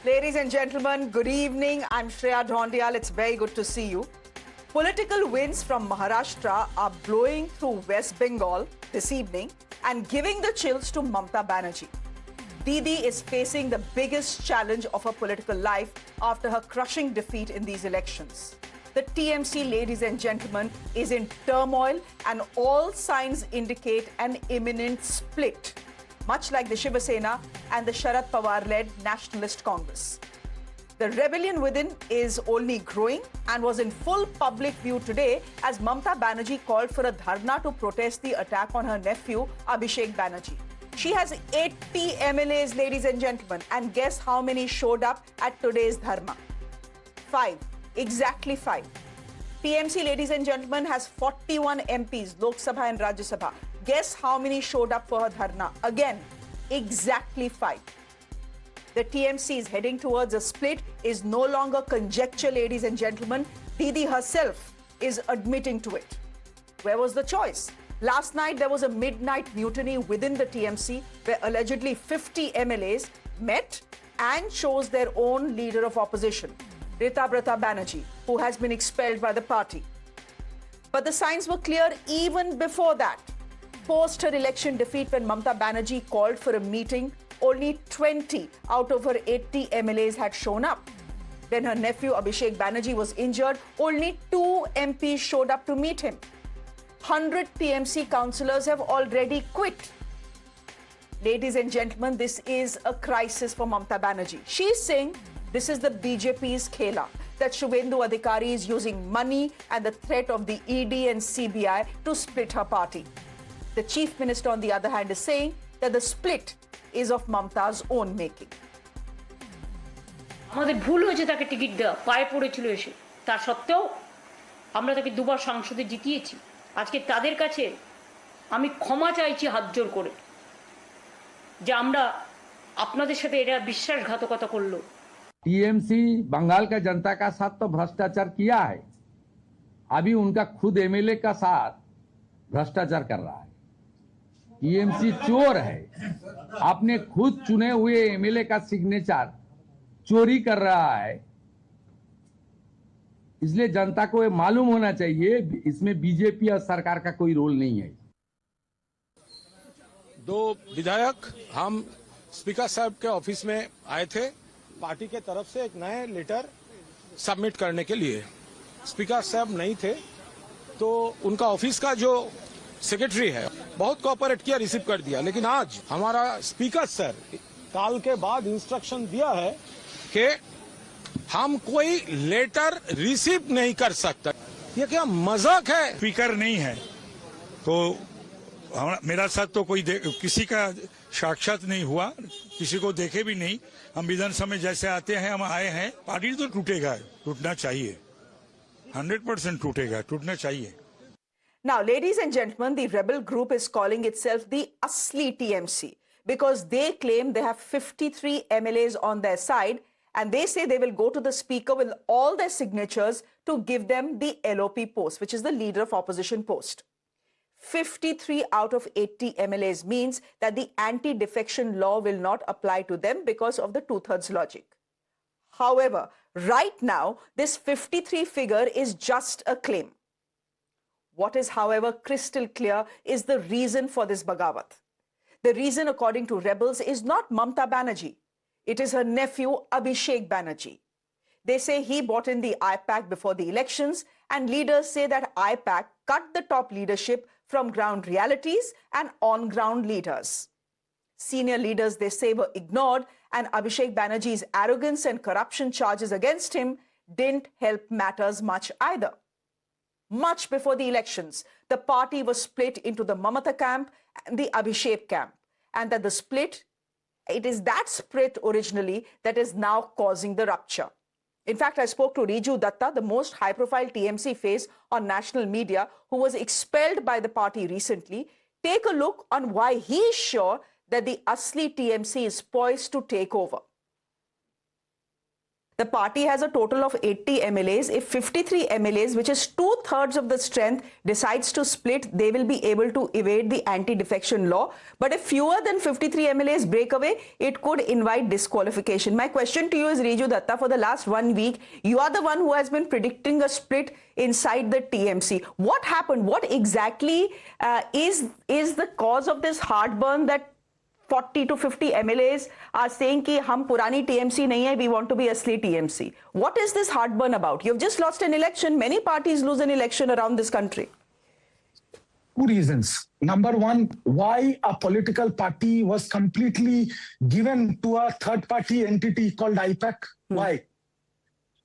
Ladies and gentlemen, good evening. I'm Shreya Dhoundial. It's very good to see you. Political winds from Maharashtra are blowing through West Bengal this evening and giving the chills to Mamata Banerjee. Didi is facing the biggest challenge of her political life after her crushing defeat in these elections. The TMC, ladies and gentlemen, is in turmoil and all signs indicate an imminent split, much like the Shiva Sena and the Sharad Pawar-led Nationalist Congress. The rebellion within is only growing and was in full public view today as Mamata Banerjee called for a dharna to protest the attack on her nephew, Abhishek Banerjee. She has 80 MLAs, ladies and gentlemen, and guess how many showed up at today's dharma? 5. Exactly 5. TMC, ladies and gentlemen, has 41 MPs, Lok Sabha and Rajya Sabha. Guess how many showed up for her dharna? Again, exactly 5. The TMC is heading towards a split is no longer conjecture, ladies and gentlemen. Didi herself is admitting to it. Where was the choice? Last night, there was a midnight mutiny within the TMC where allegedly 50 MLAs met and chose their own leader of opposition, Mamata Banerjee, who has been expelled by the party. But the signs were clear even before that. Post her election defeat, when Mamata Banerjee called for a meeting, only 20 out of her 80 MLAs had shown up. When her nephew Abhishek Banerjee was injured, only 2 MPs showed up to meet him. 100 TMC councillors have already quit. Ladies and gentlemen, this is a crisis for Mamata Banerjee. She's saying this is the BJP's Khela, that Shubhendu Adhikari is using money and the threat of the ED and CBI to split her party. The Chief Minister, on the other hand, is saying that the split is of Mamata's own making. আমাদের ভুল হয়েছে তাকে ticket দেওয়া, পায়ে পড়েছিল এসে, তার সত্ত্বেও আমরা তাকে দুবার সংসদে জিতিয়েছি। আজকে তাদের কাছে আমি ক্ষমা চাইছি হাত জোর করে যে আমরা আপনাদের সাথে এরা বিশ্বাসঘাতকতা করলো। टीएमसी बंगाल का जनता का साथ तो भ्रष्टाचार किया है, अभी उनका खुद एमएलए का साथ भ्रष्टाचार कर रहा है। टीएमसी चोर है, अपने खुद चुने हुए एमएलए का सिग्नेचर चोरी कर रहा है। इसलिए जनता को ये मालूम होना चाहिए इसमें बीजेपी और सरकार का कोई रोल नहीं है। 2 विधायक हम स्पीकर साहब के ऑफिस में आए थे पार्टी के तरफ से एक नए लेटर सबमिट करने के लिए। स्पीकर साहब नहीं थे तो उनका ऑफिस का जो सेक्रेटरी है बहुत कोऑपरेट किया, रिसीव कर दिया। लेकिन आज हमारा स्पीकर सर काल के बाद इंस्ट्रक्शन दिया है कि हम कोई लेटर रिसीव नहीं कर सकते। ये क्या मजाक है? स्पीकर नहीं है तो मेरा साथ तो कोई किसी का साक्षात नहीं हुआ, किसी को देखे भी नहीं। हम विधानसभा में जैसे आते हैं हम आए हैं। पार्टी तो टूटेगा, टूटना चाहिए, 100% टूटेगा, टूटना चाहिए। Now, ladies and gentlemen, the rebel group is calling itself the Asli TMC because they claim they have 53 MLAs on their side, and they say they will go to the speaker with all their signatures to give them the LOP post, which is the leader of opposition post. 53 out of 80 MLAs means that the anti-defection law will not apply to them because of the 2/3 logic. However, right now, this 53 figure is just a claim. What is, however, crystal clear is the reason for this bagawat. The reason, according to rebels, is not Mamata Banerjee. It is her nephew, Abhishek Banerjee. They say he bought in the IPAC before the elections, and leaders say that IPAC cut the top leadership from ground realities and on-ground leaders. Senior leaders, they say, were ignored, and Abhishek Banerjee's arrogance and corruption charges against him didn't help matters much either. Much before the elections, the party was split into the Mamata camp and the Abhishek camp, and that the split, it is that split originally that is now causing the rupture. In fact, I spoke to Riju Datta, the most high-profile TMC face on national media, who was expelled by the party recently. Take a look on why he is sure that the Asli TMC is poised to take over. The party has a total of 80 MLAs. If 53 MLAs, which is 2/3 of the strength, decides to split, they will be able to evade the anti-defection law. But if fewer than 53 MLAs break away, it could invite disqualification. My question to you is, Riju Datta, for the last 1 week, you are the one who has been predicting a split inside the TMC. What happened? What exactly is the cause of this heartburn that 40 to 50 MLAs are saying कि हम पुरानी TMC नहीं है, we want to be asli TMC. What is this heartburn about? You've just lost an election. Many parties lose an election around this country. Two reasons. Number one, why a political party was completely given to a third-party entity called IPAC? Why?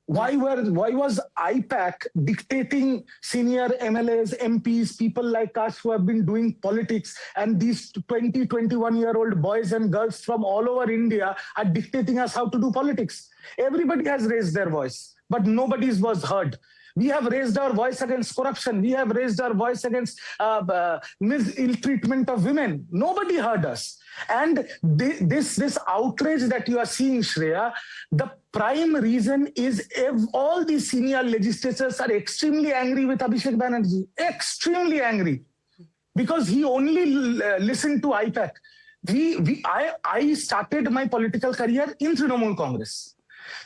Why was IPAC dictating senior MLAs, MPs, people like us who have been doing politics, and these 20, 21-year-old boys and girls from all over India are dictating us how to do politics? Everybody has raised their voice, but nobody's was heard. We have raised our voice against corruption. We have raised our voice against ill-treatment of women. Nobody heard us. And this outrage that you are seeing, Shreya, the prime reason is all these senior legislators are extremely angry with Abhishek Banerjee. Extremely angry. Because he only listened to IPAC. I started my political career in Trinamool Congress.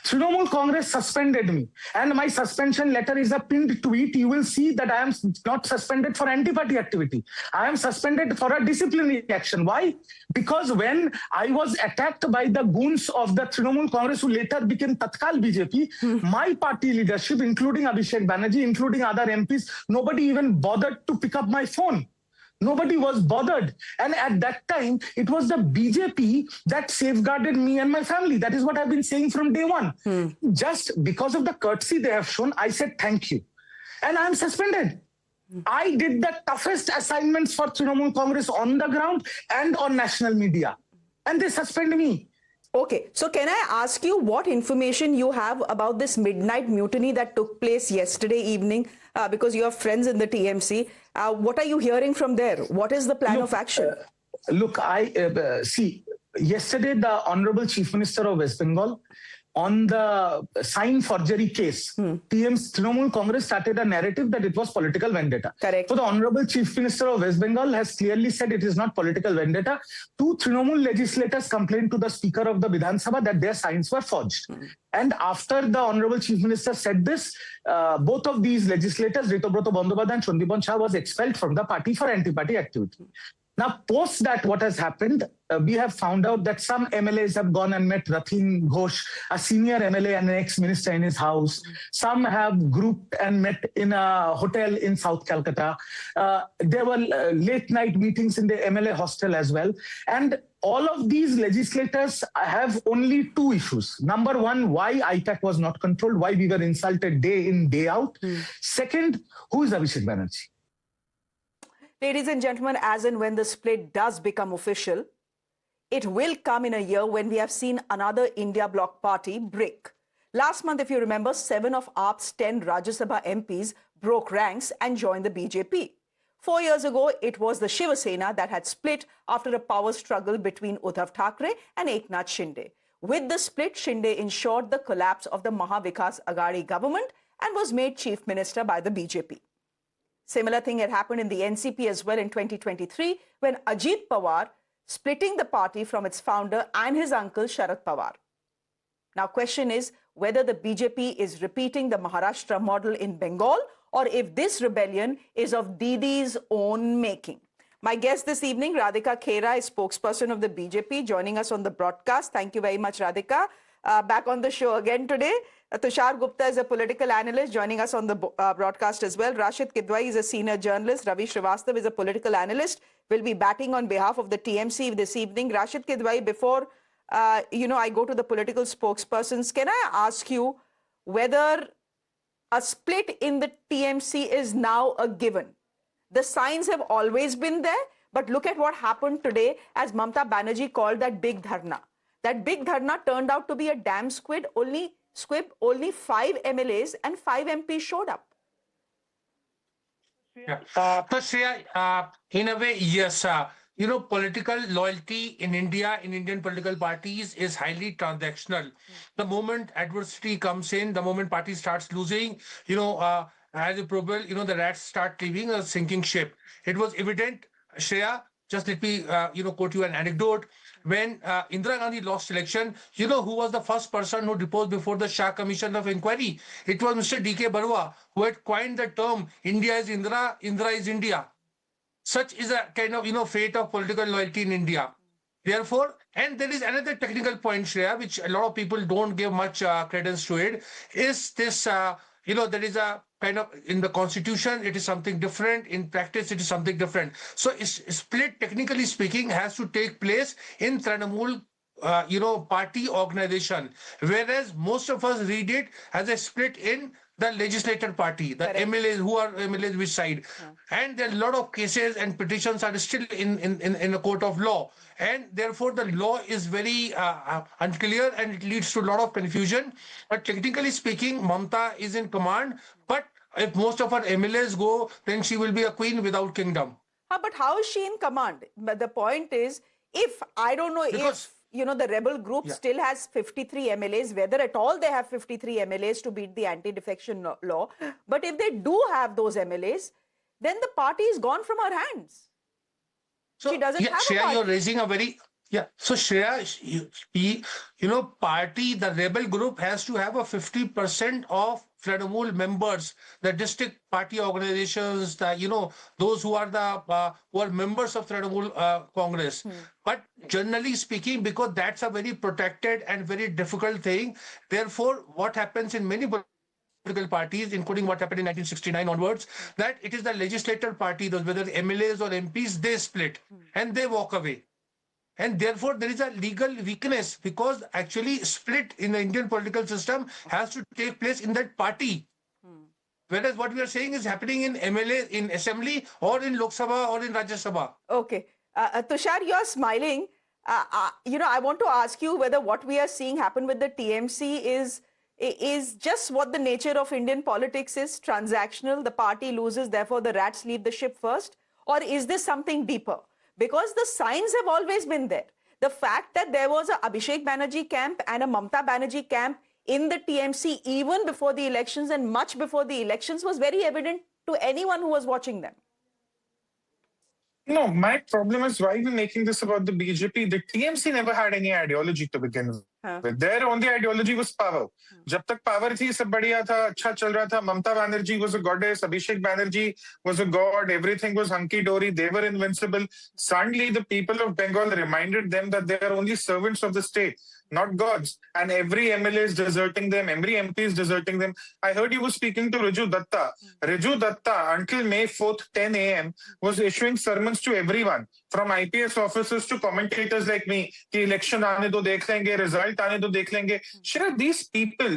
Trinamool Congress suspended me, and my suspension letter is a pinned tweet. You will see that I am not suspended for anti-party activity. I am suspended for a disciplinary action. Why? Because when I was attacked by the goons of the Trinamool Congress, who later became Tatkal BJP, my party leadership, including Abhishek Banerjee, including other MPs, nobody even bothered to pick up my phone. Nobody was bothered. And at that time, it was the BJP that safeguarded me and my family. That is what I've been saying from day one. Just because of the courtesy they have shown, I said thank you. And I'm suspended. I did the toughest assignments for Trinamool Congress on the ground and on national media. And they suspend me. Okay, so can I ask you what information you have about this midnight mutiny that took place yesterday evening? Because you have friends in the TMC. What are you hearing from there? What is the plan of action? See, yesterday the Honorable Chief Minister of West Bengal, on the sign forgery case, Trinamool Congress started a narrative that it was political vendetta. Correct. So the Honorable Chief Minister of West Bengal has clearly said it is not political vendetta. Two Trinamool legislators complained to the Speaker of the Vidhan Sabha that their signs were forged. And after the Honorable Chief Minister said this, both of these legislators, Ritobroto Bandyopadhyay and Chandibon Shah, was expelled from the party for anti-party activity. Now, post that, what has happened, we have found out that some MLAs have gone and met Rathin Ghosh, a senior MLA and an ex-minister, in his house. Some have grouped and met in a hotel in South Calcutta. There were late-night meetings in the MLA hostel as well. And all of these legislators have only two issues. Number one, why IPAC was not controlled, why we were insulted day in, day out. Second, who is Abhishek Banerjee? Ladies and gentlemen, as and when the split does become official, it will come in a year when we have seen another India Bloc party break. Last month, if you remember, 7 of AAP's 10 Rajya Sabha MPs broke ranks and joined the BJP. 4 years ago, it was the Shiva Sena that had split after a power struggle between Uddhav Thackeray and Eknath Shinde. With the split, Shinde ensured the collapse of the Maha Vikas Aghadi government and was made chief minister by the BJP. Similar thing had happened in the NCP as well in 2023 when Ajit Pawar splitting the party from its founder and his uncle Sharad Pawar. Now, question is whether the BJP is repeating the Maharashtra model in Bengal or if this rebellion is of Didi's own making. My guest this evening, Radhika Khela, is spokesperson of the BJP, joining us on the broadcast. Thank you very much, Radhika. Back on the show again today. Tushar Gupta is a political analyst joining us on the broadcast as well. Rashid Kidwai is a senior journalist. Ravi Srivastav is a political analyst. Will be batting on behalf of the TMC this evening. Rashid Kidwai, before I go to the political spokespersons, can I ask you whether a split in the TMC is now a given? The signs have always been there, but look at what happened today as Mamata Banerjee called that big dharna. That big dharna turned out to be a damn squib. Only 5 MLAs and 5 MPs showed up. Yeah. So, Shreya, in a way, yes, political loyalty in India, in Indian political parties is highly transactional. The moment adversity comes in, the moment party starts losing, as a probable, the rats start leaving a sinking ship. It was evident, Shreya, just let me, quote you an anecdote. When Indira Gandhi lost election, who was the first person who deposed before the Shah Commission of Inquiry? It was Mr. D.K. Barua, who had coined the term, India is Indira, Indira is India. Such is a kind of, fate of political loyalty in India. Therefore, and there is another technical point, Shreya, which a lot of people don't give much credence to it, is this, there is a kind of, in the constitution, it is something different. In practice, it is something different. So split, technically speaking, has to take place in Trinamool party organization, whereas most of us read it as a split in the legislator party, the Correct. MLAs, who are MLAs which side. And there are a lot of cases and petitions are still in a court of law. And therefore, the law is very unclear and it leads to a lot of confusion. But technically speaking, Mamta is in command. But if most of our MLAs go, then she will be a queen without kingdom. But how is she in command? But the point is, if I don't know Because- if the rebel group still has 53 MLAs, whether at all they have 53 MLAs to beat the anti-defection law. But if they do have those MLAs, then the party is gone from her hands. So, She doesn't have a Shreya, party. you're raising a very, So Shreya, party, the rebel group has to have a 50% of Trinamool members, the district party organizations, those who are who are members of Trinamool Congress. But generally speaking, because that's a very protected and very difficult thing, therefore, what happens in many political parties, including what happened in 1969 onwards, that it is the legislator party, those whether MLAs or MPs, they split and they walk away. And therefore, there is a legal weakness because actually split in the Indian political system has to take place in that party. Whereas what we are saying is happening in MLA, in assembly or in Lok Sabha or in Rajya Sabha. Okay. Tushar, you are smiling. I want to ask you whether what we are seeing happen with the TMC is just what the nature of Indian politics is, transactional. The party loses, therefore the rats leave the ship first. Or is this something deeper? Because the signs have always been there. The fact that there was a Abhishek Banerjee camp and a Mamata Banerjee camp in the TMC even before the elections and much before the elections was very evident to anyone who was watching them. No, my problem is why we're making this about the BJP. The TMC never had any ideology to begin with. Their only ideology was power. जब तक power थी सब बढ़िया था, अच्छा चल रहा था. Mamata Banerjee was a goddess. Abhishek Banerjee was a god. Everything was hunky dory. They were invincible. Suddenly, the people of Bengal reminded them that they are only servants of the state, not gods. And every MLA is deserting them. Every MP is deserting them. I heard you were speaking to Raju Datta. Raju Datta, until May 4th, 10 a.m., was issuing sermons to everyone, from IPS officers to commentators like me, कि election आने दो देख लेंगे, result आने दो देख लेंगे. Shreya, these people,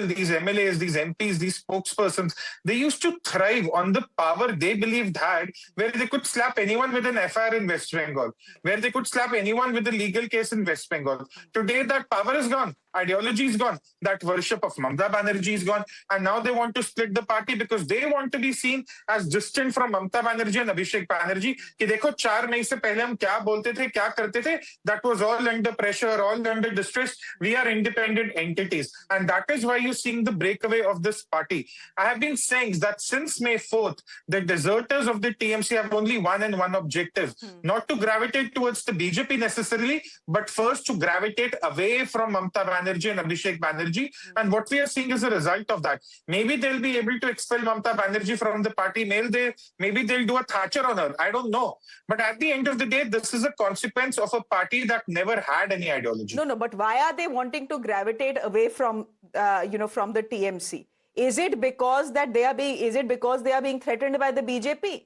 these MLAs, these MPs, these spokespersons, they used to thrive on the power they believed had, where they could slap anyone with an FIR in West Bengal, where they could slap anyone with a legal case in West Bengal. Today, that power is gone. Ideology is gone. That worship of Mamata Banerjee is gone. And now they want to split the party because they want to be seen as distant from Mamata Banerjee and Abhishek Banerjee. कि देखो 4 मई से पहले हम क्या बोलते थे, क्या करते थे. That was all under pressure, all under distress. We are independent entities. And that is why you're seeing the breakaway of this party. I have been saying that since May 4th, the deserters of the TMC have only one and one objective. Not to gravitate towards the BJP necessarily, but first to gravitate away from Mamata Banerjee and Abhishek Banerjee. And what we are seeing is a result of that. Maybe they'll be able to expel Mamata Banerjee from the party. Maybe they'll do a Thatcher on her. I don't know. But at the end of the day, this is a consequence of a party that never had any ideology. No, but why are they wanting to gravitate away from, from the TMC? Is it because they are being threatened by the BJP?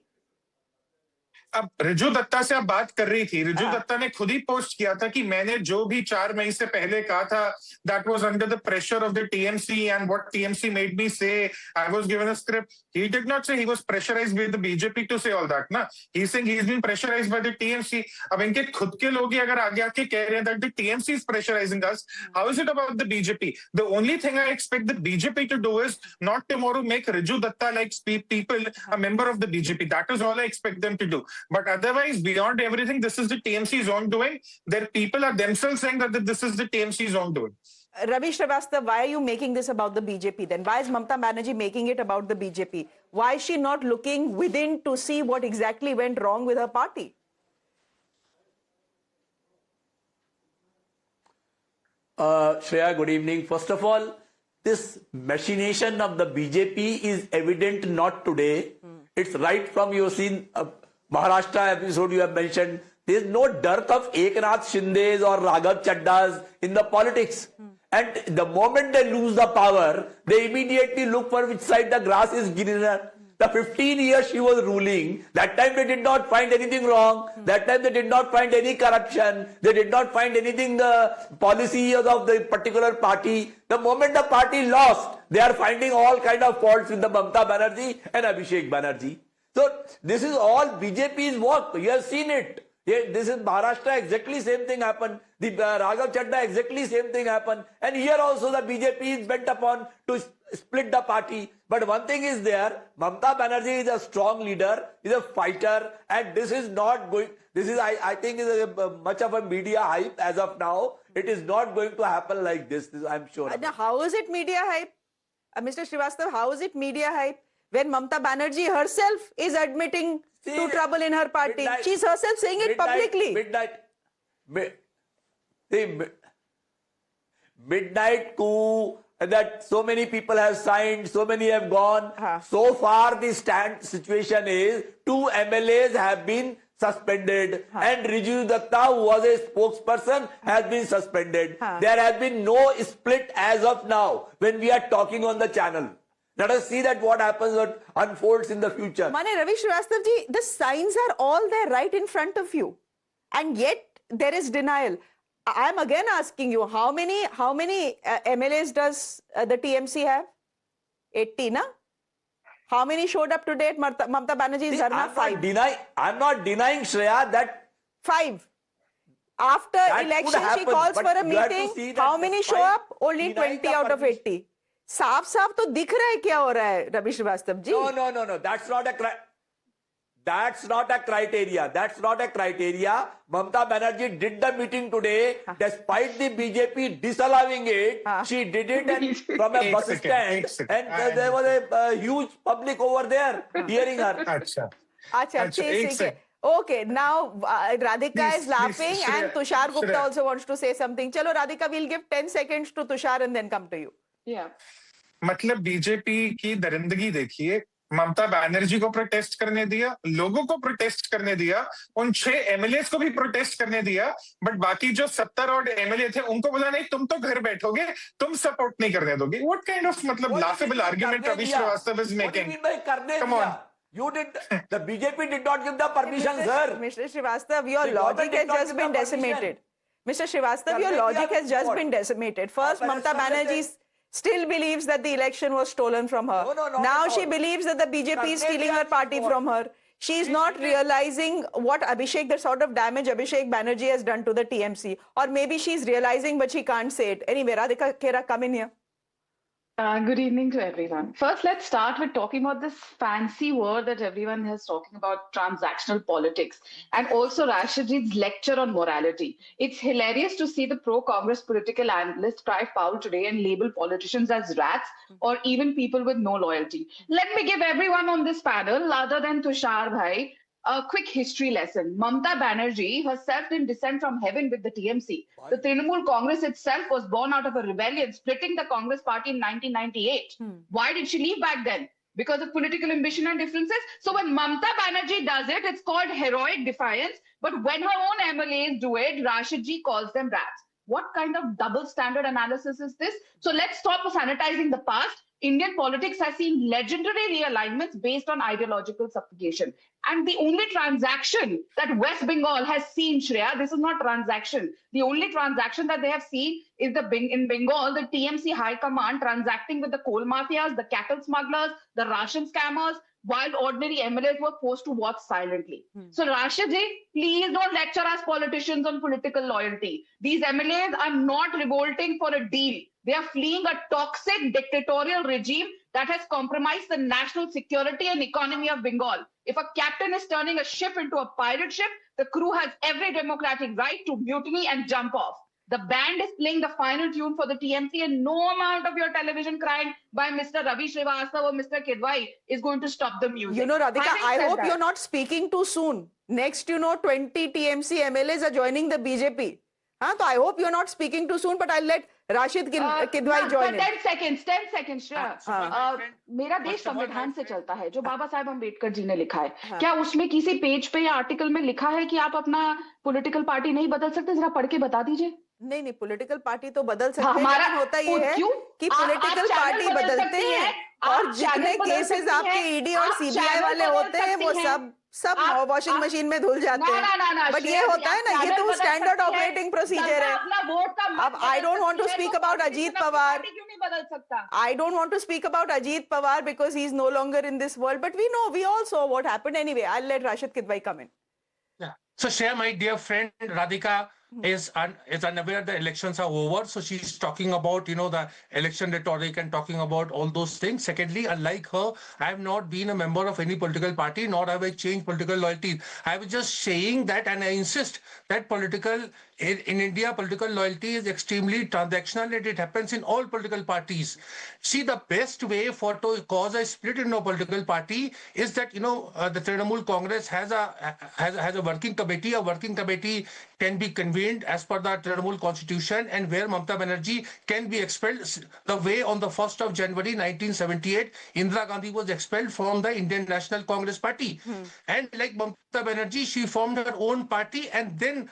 अब रिजू दत्ता से आप बात कर रही थी. रिजू दत्ता ने खुद ही post किया था कि मैंने जो भी 4 मई से पहले कहा था, that was under the pressure of the TMC and what TMC made me say. I was given a script. He did not say he was pressurized by the BJP to say all that. Na, he's saying he's been pressurized by the TMC. अब इनके खुद के लोग ही अगर आगे आके कह रहे हैं that the TMC is pressurizing us, how is it about the BJP? The only thing I expect the BJP to do is not tomorrow make Riju Datta like people a member of the BJP. That is all I expect them to do. But otherwise, beyond everything, this is the TMC's own doing. Their people are themselves saying that this is the TMC's own doing. Ravi Srivastava, why are you making this about the BJP then? Why is Mamata Banerjee making it about the BJP? Why is she not looking within to see what exactly went wrong with her party? Shreya, good evening. First of all, this machination of the BJP is evident not today. It's right from you've seen Maharashtra episode you have mentioned. There is no dearth of Eknath Shinde's or Raghav Chadda's in the politics. And the moment they lose the power, they immediately look for which side the grass is greener. The 15 years she was ruling, that time they did not find anything wrong. That time they did not find any corruption. They did not find anything the policy of the particular party. The moment the party lost, they are finding all kind of faults with the Mamata Banerjee and Abhishek Banerjee. So this is all BJP's work. You have seen it. This is Maharashtra, exactly same thing happened. The Raghav Chadda, exactly same thing happened. And here also the BJP is bent upon to split the party. But one thing is there, Mamata Banerjee is a strong leader, is a fighter, and this is not going, this is I think is much of a media hype as of now. It is not going to happen like this, I'm sure. Now, how is it media hype? Mr. Srivastava, how is it media hype when Mamata Banerjee herself is admitting to trouble in her party? She's herself saying it publicly. Midnight coup that so many people have signed, so many have gone. So far the situation is 2 MLAs have been suspended and Riju Datta, who was a spokesperson, has been suspended. There has been no split as of now when we are talking on the channel. Let us see that what happens, what unfolds in the future. Mane, Ravi Srivastava ji, the signs are all there right in front of you. And yet there is denial. I'm again asking you, how many MLAs does the TMC have? 80, na? How many showed up today at Mamata Banerjee's Dharna? 5. I'm not denying, Shreya, that 5. After election, she calls for a meeting. How many show up? Only 20 out of 80. साफ-साफ तो दिख रहा है क्या हो रहा है, Ravi Srivastava ji? No. That's not a criteria. That's not a criteria. Mamata Banerjee did the meeting today. Despite the BJP disallowing it, she did it from a bus stand. And there was a huge public over there hearing her. Acha, okay, now Radhika is laughing and Tushar Gupta also wants to say something. Chalo Radhika, we'll give 10 seconds to Tushar and then come to you. Yeah. मतलब BJP की दरिंदगी देखिए, ममता बनर्जी को protest करने दिया, लोगों को protest करने दिया, उन 6 एमएलए को भी प्रोटेस्ट करने दिया, बट बाकी जो 70 और एमएलए थे उनको बोला नहीं, तुम तो घर बैठोगे, तुम सपोर्ट नहीं करने दोगे. What kind of मतलब laughable argument Ravi Srivastava is making? What do you mean by karne Come on. diya? You did, the BJP did not give the permission, sir. Mr. Srivastava, your logic has just been decimated. Mr. Srivastava, your logic has just been decimated. First, Mamata Banerjee still believes that the election was stolen from her. Now she believes that the BJP is stealing her party from her. She is not realizing what the sort of damage Abhishek Banerjee has done to the TMC. Or maybe she's realizing, but she can't say it. Anyway, Radhika Khela, come in here. Good evening to everyone. First, let's start with talking about this fancy word that everyone is talking about, transactional politics, and also Rashid's lecture on morality. It's hilarious to see the pro-Congress political analysts cry foul today and label politicians as rats or even people with no loyalty. Let me give everyone on this panel, other than Tushar Bhai, a quick history lesson. Mamata Banerjee herself didn't descend from heaven with the TMC. The Trinamool Congress itself was born out of a rebellion, splitting the Congress party in 1998. Why did she leave back then? Because of political ambition and differences? So when Mamata Banerjee does it, it's called heroic defiance. But when her own MLAs do it, Rashidji calls them rats. What kind of double standard analysis is this? So let's stop sanitizing the past. Indian politics has seen legendary realignments based on ideological subjugation. And the only transaction that West Bengal has seen, Shreya, this is not transaction. The only transaction that they have seen is in Bengal, the TMC High Command transacting with the coal mafias, the cattle smugglers, the ration scammers, while ordinary MLAs were forced to watch silently. So Rashidji, please don't lecture us politicians on political loyalty. These MLAs are not revolting for a deal. They are fleeing a toxic dictatorial regime that has compromised the national security and economy of Bengal. If a captain is turning a ship into a pirate ship, the crew has every democratic right to mutiny and jump off. The band is playing the final tune for the TMC, and no amount of your television crying by Mr. Ravi Srivastava or Mr. Kidwai is going to stop the music. You know, Radhika, Having I said hope that- you're not speaking too soon. Next, 20 TMC MLAs are joining the BJP. So I hope you're not speaking too soon, but I'll let Rashid Kidwai join in. 10 seconds, Shreya. मेरा देश संविधान से चलता है, जो बाबा साहेब अम्बेडकर जी ने लिखा है। क्या उसमें किसी पेज पे या आर्टिकल में लिखा है कि आप अपना पॉलिटिकल पार्टी नहीं बदल सकते? जरा पढ़ के बता दीजिए। नहीं, पॉलिटिकल पार्टी तो बदल सकते हैं, हमारा लेकिन होता ये है क्यों? कि आप पॉलिटिकल चैनल पार्टी बदल बदलते सकती हैं हैं, और आप जितने चैनल बदल केसेस सकती आपके हैं, ईडी और आप सीबीआई चैनल वाले बदल होते हैं, वो सकती हैं। सब आप- वॉशिंग आप- मशीन में धुल जाते हैं। ना, बट ये श्रेया जी, होता है आप ना, ये चैनल तो बदल स्टैंडर्ड सकती हैं, ऑपरेटिंग प्रोसीजर है। जनता अपना वोट का मत अब I बदल don't want to सकती है, speak तो about कांग्रेस Ajit अपनी Pawar. पार्टी क्यों नहीं बदल सकता? I don't want to speak about Ajit Pawar because he's no longer in this world. But we all saw what happened anyway. I'll let Rashid Kidwai come in. Yeah. So Shreya, my dear friend Radhika is unaware the elections are over. So she's talking about, the election rhetoric and talking about all those things. Secondly, unlike her, I have not been a member of any political party, nor have I changed political loyalty. I was just saying that, and I insist that in India, political loyalty is extremely transactional, and it happens in all political parties. See, the best way to cause a split in a political party is that, the Trinamool Congress has a working committee. A working committee can be convened as per the Trinamool constitution, and where Mamata Banerjee can be expelled the way on the 1st of January 1978, Indira Gandhi was expelled from the Indian National Congress Party. And like Mamata Banerjee, she formed her own party, and then,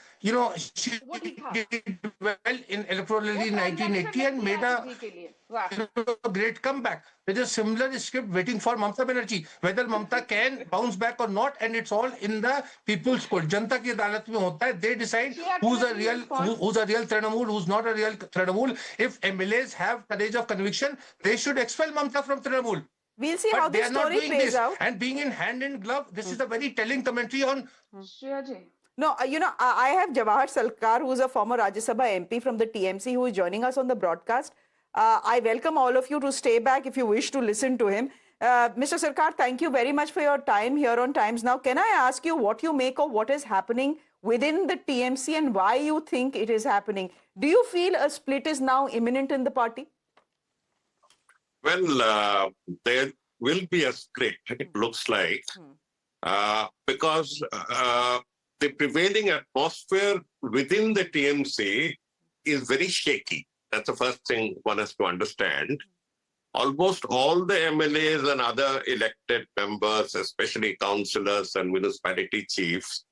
she did well in electorally in 1980 and made a great comeback. There is a similar script waiting for Mamata Banerjee. Whether Mamata can bounce back or not, and it's all in the people's court. जनता की अदालत में होता है. They decide who's a real Trinamool, who's not a real Trinamool. If MLAs have courage of conviction, they should expel Mamata from Trinamool. We'll see But how they this are not story doing plays this. out. And being in hand in glove, this is a very telling commentary on. Shreya ji, No, I have Jawahar Salkar, who is a former Rajya Sabha MP from the TMC, who is joining us on the broadcast. I welcome all of you to stay back if you wish to listen to him. Mr. Sarkar, thank you very much for your time here on Times Now. Can I ask you what you make of what is happening within the TMC and why you think it is happening? Do you feel a split is now imminent in the party? Well, there will be a split, it looks like, because the prevailing atmosphere within the TMC is very shaky. That's the first thing one has to understand. Almost all the MLAs and other elected members, especially councillors and municipality chiefs,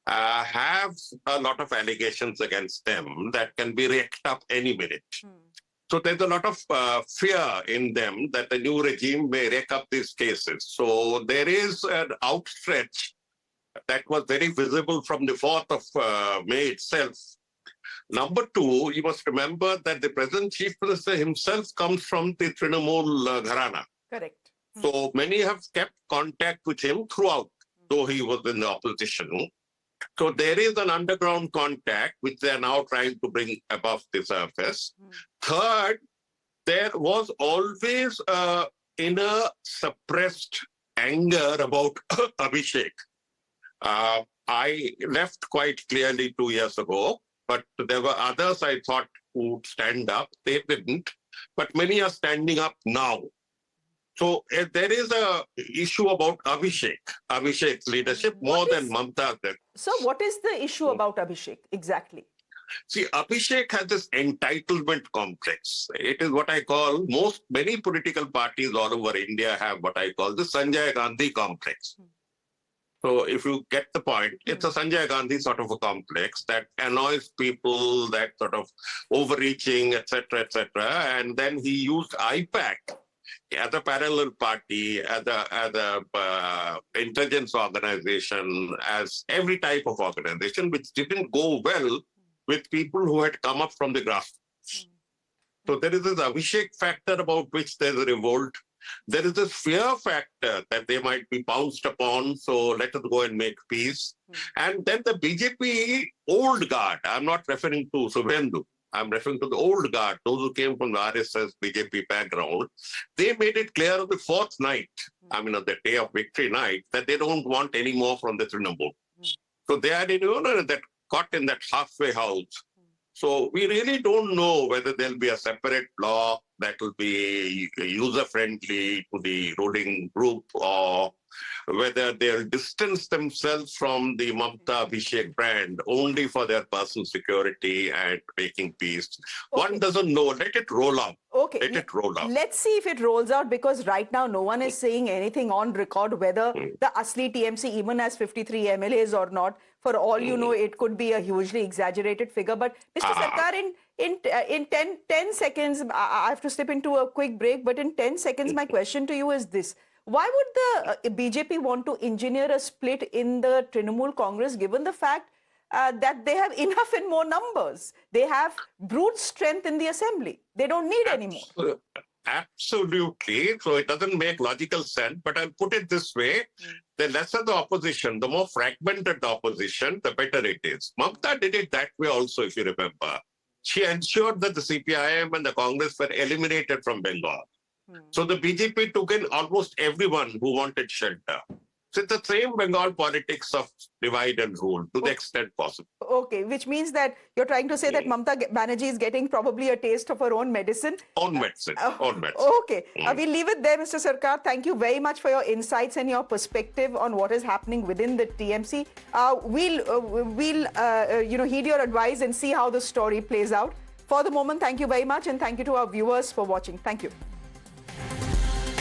have a lot of allegations against them that can be raked up any minute. So there's a lot of fear in them that the new regime may rake up these cases. So there is an outstretch that was very visible from the 4th of May itself. Number two, you must remember that the present chief minister himself comes from the Trinamool Gharana. Correct. So many have kept contact with him throughout, though he was in the opposition. So there is an underground contact which they are now trying to bring above the surface. Third, there was always inner suppressed anger about Abhishek. I left quite clearly 2 years ago, but there were others I thought would stand up. They didn't, but many are standing up now. So there is a issue about Abhishek's leadership more than Mamata's. So what is the issue about Abhishek exactly? See, Abhishek has this entitlement complex. It is what I call, many political parties all over India have what I call the Sanjay Gandhi complex. So if you get the point, it's a Sanjay Gandhi sort of a complex that annoys people, that sort of overreaching, etc., etc. And then he used IPAC as a parallel party, as a intelligence organization, as every type of organization, which didn't go well with people who had come up from the grassroots. So there is this Abhishek factor about which there's a revolt. There is this fear factor that they might be pounced upon, so let us go and make peace. And then the BJP old guard, I'm not referring to Subhendu, I'm referring to the old guard, those who came from the RSS, BJP background, they made it clear on the fourth night, I mean, on the day of victory night, that they don't want any more from the Trinamool. So they are that caught in that halfway house. So we really don't know whether there'll be a separate bloc that will be user-friendly to the ruling group, or whether they'll distance themselves from the Mamata Abhishek brand only for their personal security and making peace. Okay. One doesn't know. Let it roll out. Okay. Let it roll out. Let's see if it rolls out, because right now no one is saying anything on record whether the Asli TMC even has 53 MLAs or not. For all you know, it could be a hugely exaggerated figure. But Mr. Sarkar, in 10 seconds, I have to slip into a quick break, but in 10 seconds, my question to you is this. Why would the BJP want to engineer a split in the Trinamool Congress, given the fact that they have enough and more numbers? They have brute strength in the assembly. They don't need any more. Absolutely. So it doesn't make logical sense. But I'll put it this way. The lesser the opposition, the more fragmented the opposition, the better it is. Mamata did it that way also, if you remember. She ensured that the CPIM and the Congress were eliminated from Bengal. So the BJP took in almost everyone who wanted shelter. So it's the same Bengal politics of divide and rule to the extent possible. Okay, which means that you're trying to say that Mamata Banerjee is getting probably a taste of her own medicine? Own medicine. Own medicine. Okay, we'll leave it there, Mr. Sarkar. Thank you very much for your insights and your perspective on what is happening within the TMC. We'll heed your advice and see how the story plays out. For the moment, thank you very much, and thank you to our viewers for watching. Thank you.